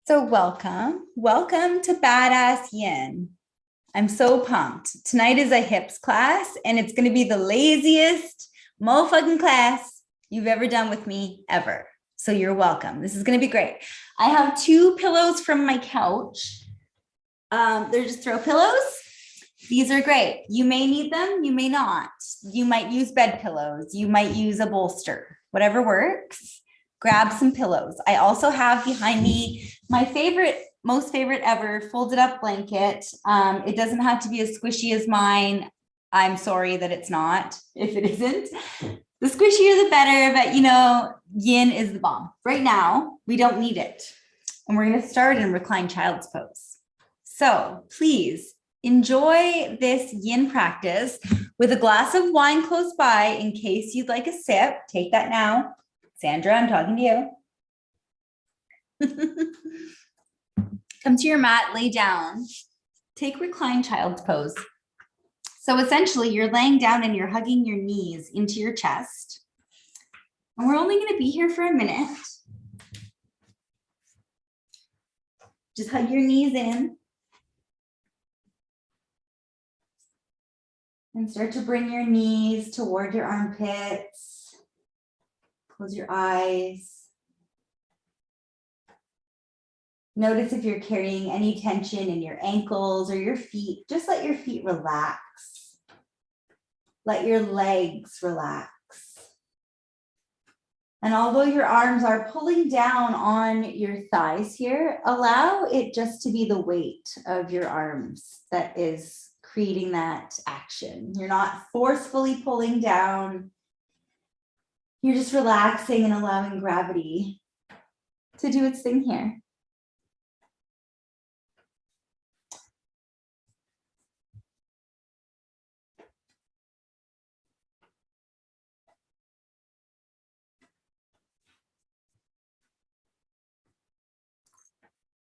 So welcome to Badass Yin. I'm so pumped. Tonight is a hips class and it's going to be the laziest motherfucking class you've ever done with me ever. So you're welcome. This is going to be great. I have two pillows from my couch. They're just throw pillows. These are great. You may need them, you may not. You might use bed pillows. You might use a bolster, whatever works. Grab some pillows. I also have behind me my most favorite ever folded up blanket. It doesn't have to be as squishy as mine. I'm sorry that it's not, if it isn't. The squishier the better, but yin is the bomb. Right now, we don't need it. And we're gonna start in reclined child's pose. So please enjoy this yin practice with a glass of wine close by in case you'd like a sip. Take that now. Sandra, I'm talking to you. Come to your mat, lay down, take reclined child's pose. So essentially you're laying down and you're hugging your knees into your chest. And we're only gonna be here for a minute. Just hug your knees in. And start to bring your knees toward your armpits. Close your eyes. Notice if you're carrying any tension in your ankles or your feet. Just let your feet relax. Let your legs relax. And although your arms are pulling down on your thighs here, allow it just to be the weight of your arms that is creating that action. You're not forcefully pulling down. You're just relaxing and allowing gravity to do its thing here.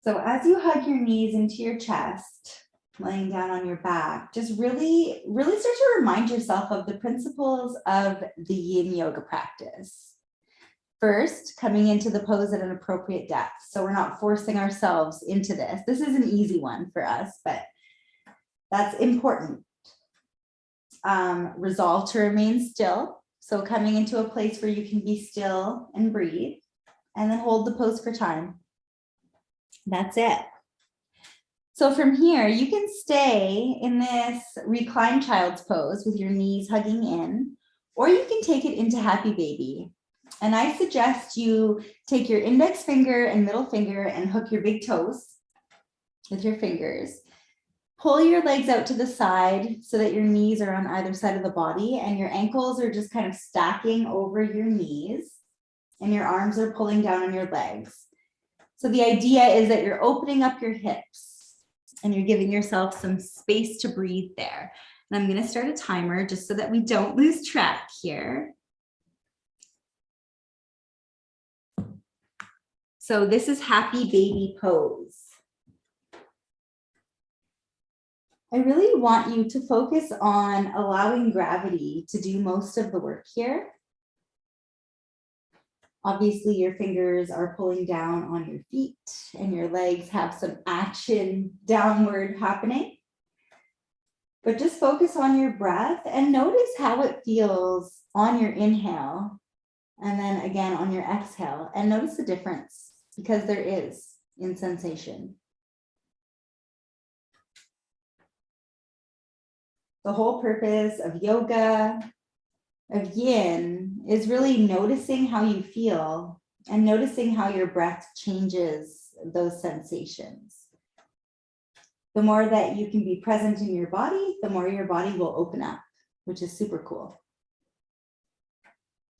So as you hug your knees into your chest, laying down on your back, just really start to remind yourself of the principles of the yin yoga practice. First, coming into the pose at an appropriate depth. So we're not forcing ourselves into this. This is an easy one for us, but that's important. Resolve to remain still. So coming into a place where you can be still and breathe, and then hold the pose for time. That's it. So from here, you can stay in this reclined child's pose with your knees hugging in, or you can take it into happy baby. And I suggest you take your index finger and middle finger and hook your big toes with your fingers. Pull your legs out to the side so that your knees are on either side of the body and your ankles are just kind of stacking over your knees and your arms are pulling down on your legs. So the idea is that you're opening up your hips and you're giving yourself some space to breathe there. And I'm going to start a timer just so that we don't lose track here. So this is happy baby pose. I really want you to focus on allowing gravity to do most of the work here. Obviously, your fingers are pulling down on your feet and your legs have some action downward happening. But just focus on your breath and notice how it feels on your inhale and then again on your exhale, and notice the difference because there is in sensation. The whole purpose of yoga, of yin, is really noticing how you feel and noticing how your breath changes those sensations. The more that you can be present in your body, the more your body will open up, which is super cool.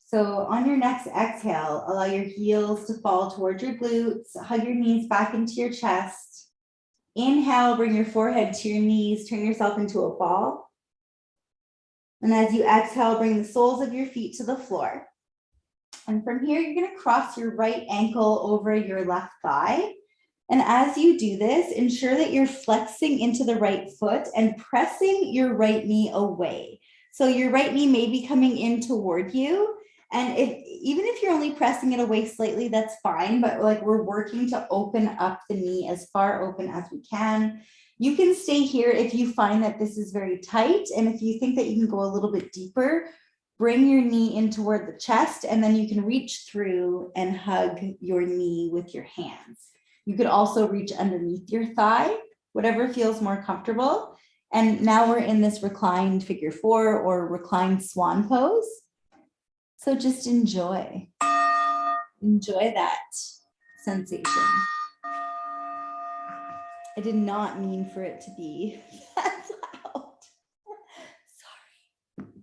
So on your next exhale, allow your heels to fall towards your glutes, hug your knees back into your chest. Inhale, bring your forehead to your knees, turn yourself into a ball. And as you exhale, bring the soles of your feet to the floor. And from here, you're going to cross your right ankle over your left thigh. And as you do this, ensure that you're flexing into the right foot and pressing your right knee away. So your right knee may be coming in toward you, And even if you're only pressing it away slightly, that's fine. But like we're working to open up the knee as far open as we can. You can stay here if you find that this is very tight. And if you think that you can go a little bit deeper, bring your knee in toward the chest, and then you can reach through and hug your knee with your hands. You could also reach underneath your thigh, whatever feels more comfortable. And now we're in this reclined figure 4 or reclined swan pose. So just enjoy that sensation. I did not mean for it to be that loud. Sorry.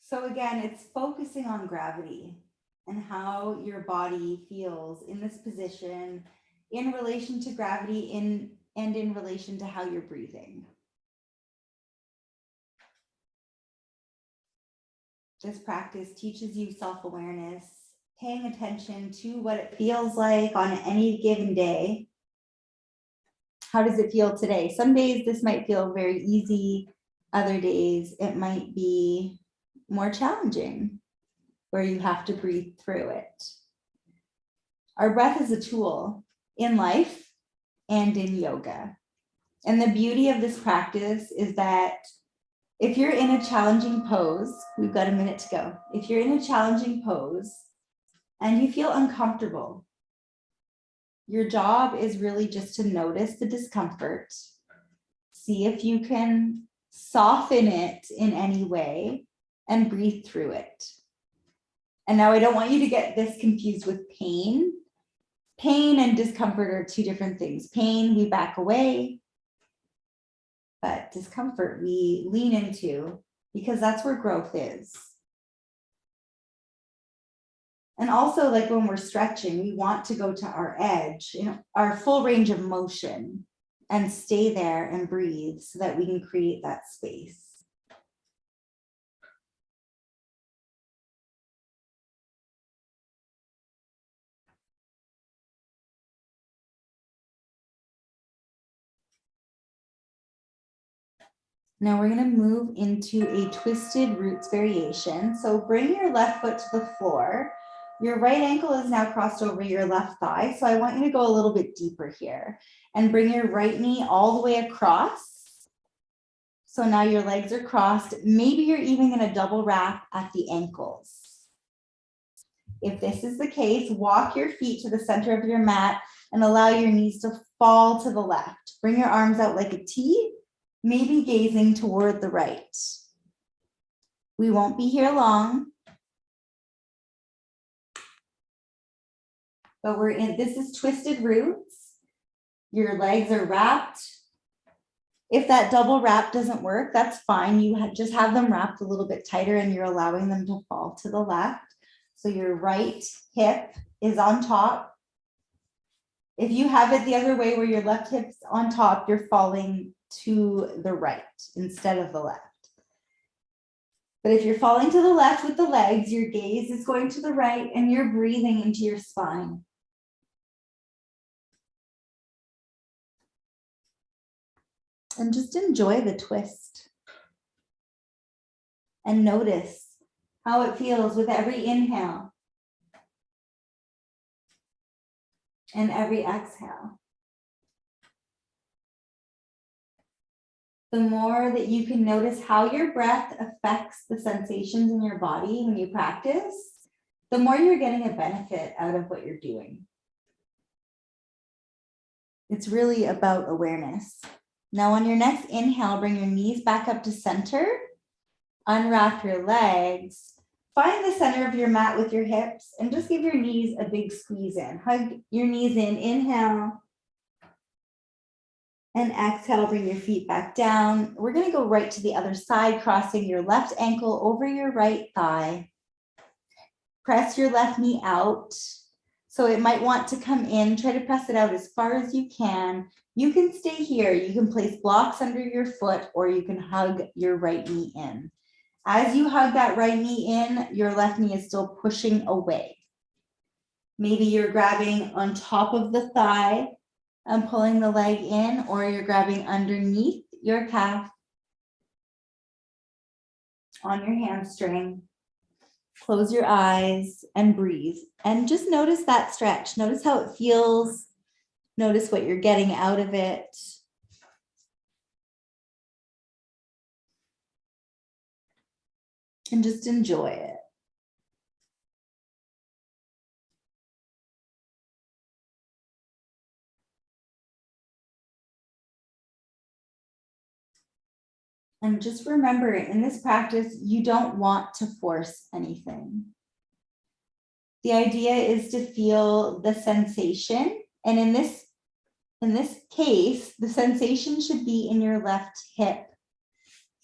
So again, it's focusing on gravity and how your body feels in this position in relation to gravity and in relation to how you're breathing. This practice teaches you self-awareness, paying attention to what it feels like on any given day. How does it feel today? Some days this might feel very easy. Other days it might be more challenging, where you have to breathe through it. Our breath is a tool in life and in yoga. And the beauty of this practice is that if you're in a challenging pose, we've got a minute to go. If you're in a challenging pose and you feel uncomfortable, your job is really just to notice the discomfort, see if you can soften it in any way and breathe through it. And now I don't want you to get this confused with pain. Pain and discomfort are two different things. Pain, we back away. But discomfort we lean into, because that's where growth is. And also, like when we're stretching, we want to go to our edge, our full range of motion, and stay there and breathe so that we can create that space. Now we're going to move into a twisted roots variation. So bring your left foot to the floor. Your right ankle is now crossed over your left thigh. So I want you to go a little bit deeper here and bring your right knee all the way across. So now your legs are crossed. Maybe you're even going to double wrap at the ankles. If this is the case, walk your feet to the center of your mat and allow your knees to fall to the left. Bring your arms out like a T. Maybe gazing toward the right. We won't be here long, but this is twisted roots. Your legs are wrapped. If that double wrap doesn't work, that's fine. You just have them wrapped a little bit tighter and you're allowing them to fall to the left. So your right hip is on top. If you have it the other way where your left hip's on top, you're falling to the right instead of the left. But if you're falling to the left with the legs, your gaze is going to the right and you're breathing into your spine. And just enjoy the twist. And notice how it feels with every inhale and every exhale. The more that you can notice how your breath affects the sensations in your body when you practice, the more you're getting a benefit out of what you're doing. It's really about awareness. Now on your next inhale, bring your knees back up to center, unwrap your legs, find the center of your mat with your hips, and just give your knees a big squeeze in. Hug your knees in, inhale. And exhale, bring your feet back down. We're going to go right to the other side, crossing your left ankle over your right thigh. Press your left knee out. So it might want to come in. Try to press it out as far as you can. You can stay here. You can place blocks under your foot, or you can hug your right knee in. As you hug that right knee in, your left knee is still pushing away. Maybe you're grabbing on top of the thigh and pulling the leg in, or you're grabbing underneath your calf on your hamstring. Close your eyes and breathe. And just notice that stretch. Notice how it feels. Notice what you're getting out of it. And just enjoy it. And just remember, in this practice, you don't want to force anything. The idea is to feel the sensation. And in this case, the sensation should be in your left hip,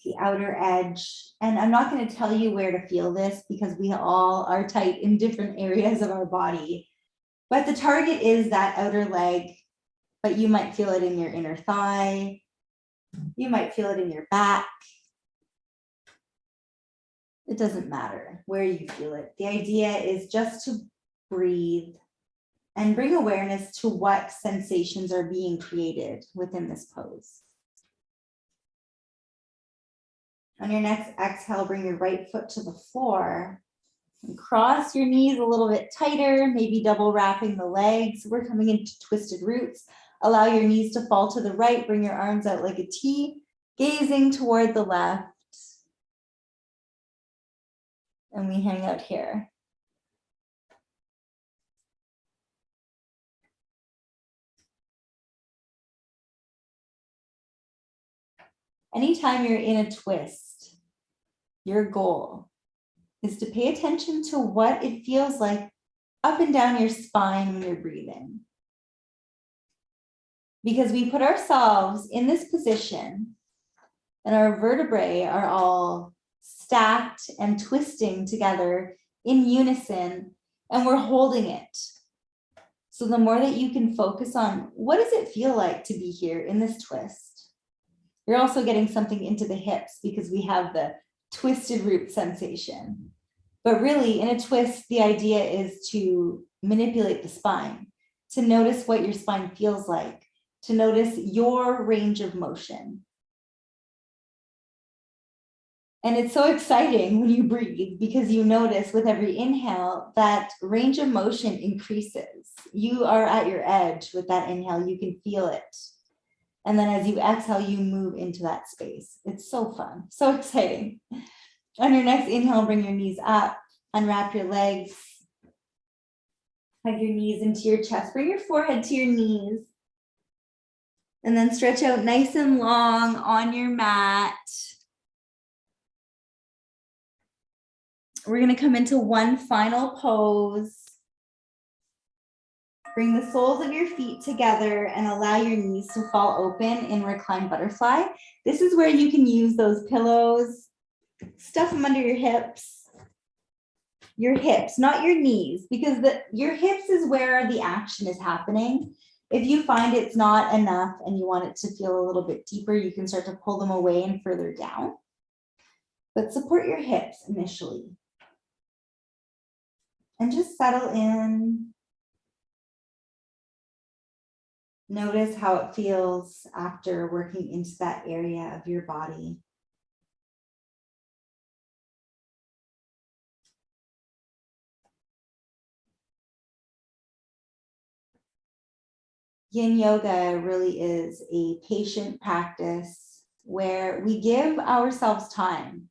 the outer edge. And I'm not going to tell you where to feel this because we all are tight in different areas of our body. But the target is that outer leg, but you might feel it in your inner thigh. You might feel it in your back. It doesn't matter where you feel it. The idea is just to breathe and bring awareness to what sensations are being created within this pose. On your next exhale, bring your right foot to the floor and cross your knees a little bit tighter, maybe double wrapping the legs. We're coming into twisted roots. Allow your knees to fall to the right. Bring your arms out like a T, gazing toward the left. And we hang out here. Anytime you're in a twist, your goal is to pay attention to what it feels like up and down your spine when you're breathing. Because we put ourselves in this position and our vertebrae are all stacked and twisting together in unison, and we're holding it. So the more that you can focus on what does it feel like to be here in this twist, you're also getting something into the hips because we have the twisted root sensation. But really, in a twist, the idea is to manipulate the spine, to notice what your spine feels like, to notice your range of motion. And it's so exciting when you breathe because you notice with every inhale that range of motion increases. You are at your edge with that inhale, you can feel it. And then as you exhale, you move into that space. It's so fun, so exciting. On your next inhale, bring your knees up, unwrap your legs, hug your knees into your chest, bring your forehead to your knees, and then stretch out nice and long on your mat. We're going to come into one final pose. Bring the soles of your feet together and allow your knees to fall open in reclined butterfly. This is where you can use those pillows, stuff them under your hips, not your knees, because your hips is where the action is happening. If you find it's not enough and you want it to feel a little bit deeper, you can start to pull them away and further down. But support your hips initially. And just settle in. Notice how it feels after working into that area of your body. Yin yoga really is a patient practice where we give ourselves time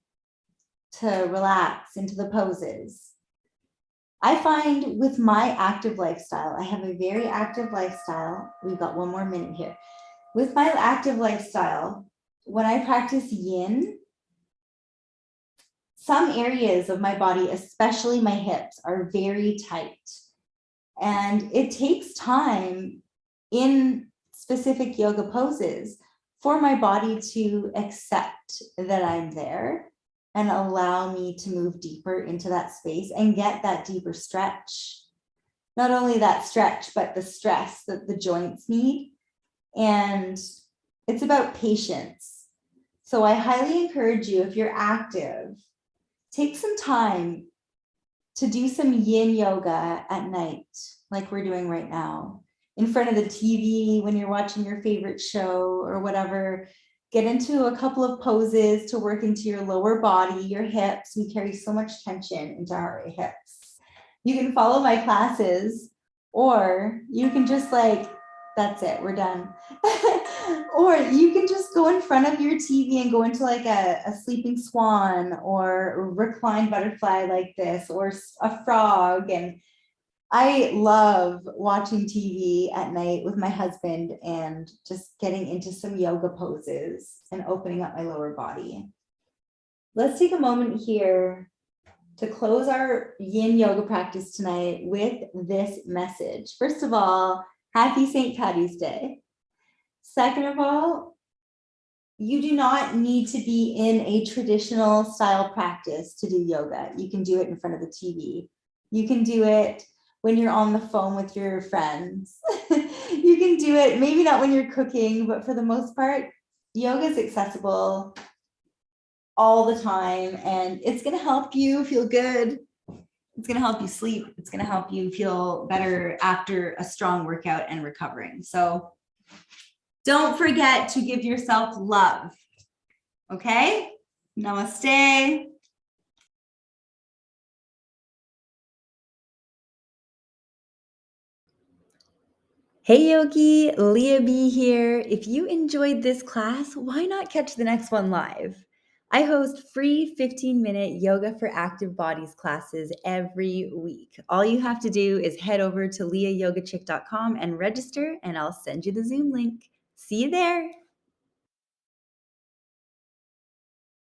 to relax into the poses. I find with my active lifestyle, I have a very active lifestyle. We've got one more minute here. With my active lifestyle, when I practice yin, some areas of my body, especially my hips, are very tight. And it takes time in specific yoga poses for my body to accept that I'm there and allow me to move deeper into that space and get that deeper stretch. Not only that stretch, but the stress that the joints need. And it's about patience. So I highly encourage you, if you're active, take some time to do some yin yoga at night, like we're doing right now, in front of the TV when you're watching your favorite show or whatever. Get into a couple of poses to work into your lower body, your hips. We carry so much tension into our hips. You can follow my classes, or you can just like, that's it, we're done. Or you can just go in front of your TV and go into like a sleeping swan or reclined butterfly like this, or a frog. And I love watching TV at night with my husband and just getting into some yoga poses and opening up my lower body. Let's take a moment here to close our yin yoga practice tonight with this message. First of all, happy St. Patty's Day. Second of all, you do not need to be in a traditional style practice to do yoga. You can do it in front of the TV. You can do it when you're on the phone with your friends. You can do it, maybe not when you're cooking, but for the most part, yoga is accessible all the time, and it's going to help you feel good. It's going to help you sleep. It's going to help you feel better after a strong workout and recovering. So don't forget to give yourself love. Okay? Namaste. Hey Yogi, Leah B here. If you enjoyed this class, why not catch the next one live? I host free 15-minute yoga for active bodies classes every week. All you have to do is head over to leahyogachick.com and register, and I'll send you the Zoom link. See you there.